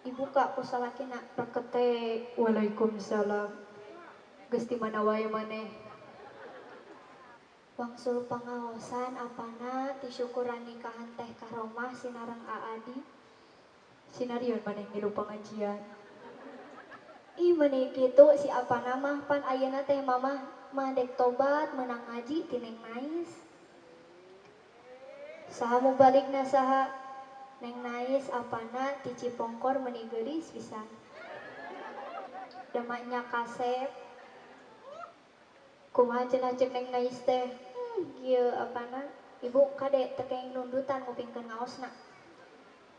Ibu kak ku salakina rakete. Waalaikumsalam. Geus ti mana wae maneh. Wangsul pangaosan apana ti syukuran nikahan teh karomah sinareng Aadi. Sinarion maneh ngilu pengajian. Ih meuni kitu si apana mah pan ayeuna teh mamah mah dek tobat meunang ngaji ti Neng Nais. Saha mubalikna saha? Neng Nais apana ti Cipongkor meuni geulis pisan. Damanya kasep. Kumaha cenah cek Neng Nais teh? Ieu apana? Ibu kade teu kenging nundutan ngupingkeun ngaosna.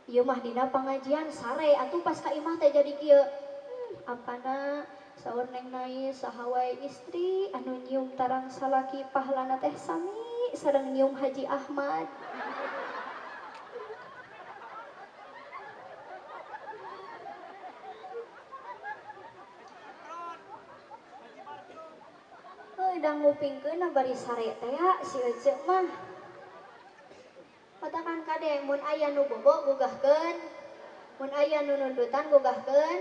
Ieu mah dina pangajian sare atuh pas ka imah teh jadi kieu. Apana saur Neng Nais saha wae istri anu nyium tarang salaki pahlana teh sami sareng nyium Haji Ahmad. Dang ngupingkeun bari sare teh si Ece mah. Katakan kade mun aya nu bobo gugahkeun. Mun aya nu nundutan gugahkeun.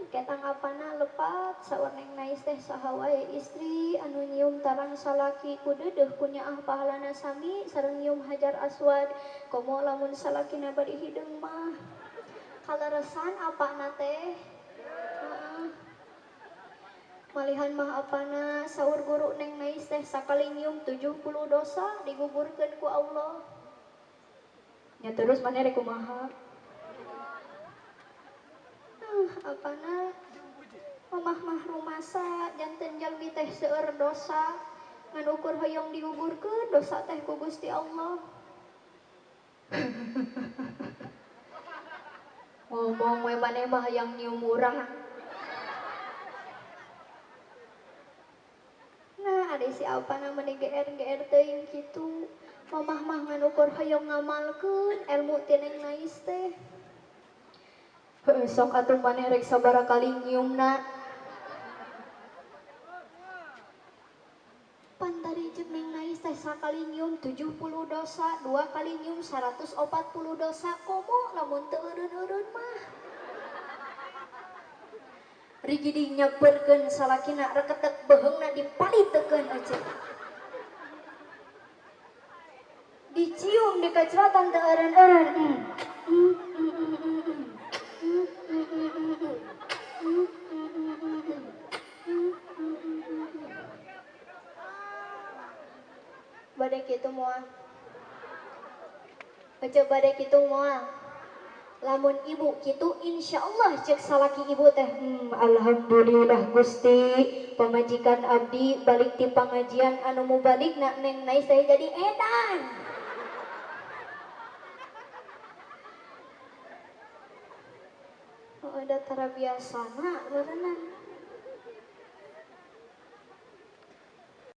Ketang apana lepat saur Neng Nais teh saha wae istri anu nyium tarang salaki ku deudeuh ku nyaah pahalana sami sareng nyium Hajar Aswad. Komo lamun salakina bari hideung mah. Kaleresan apana teh? Heeh. Malihan mah apana saur guru Neng Nais teh sakali nyium 70 dosa digugurkeun ku Allah. Nya terus maneh rek kumaha? Apana mamah mah rumasa janten jalmi teh seueur dosa ngan ukur hoyong digugurkeun dosa teh ku Gusti Allah. Ngomong we maneh mah hayang nyium urang. Nah ade si apana meuni GR teuing kitu. Mamah mah ngan ukur hoyong ngamalkeun ilmu ti Neng Nais teh. Sok atuh maneh rek sabaraha kali nyiumna. Pantari jeung Neng Nais teh sakali nyium 70 dosa, 2 kali nyium 140 dosa. Komo lamun teu eureun-eureun mah. Rigi dinyegbeurkeun salakina reketek beheungna dipalitekeun aja. Dicium dikecrotan teu eureun-eureun. Bade kitu moal. Ece bade kitu moal. Lamun ibu kitu insyaallah cek salaki ibu teh alhamdulillah Gusti pamajikan abdi balik ti pangajian anu mubalikna Neng Nais teh jadi edan. Oh ada tara biasana berenang.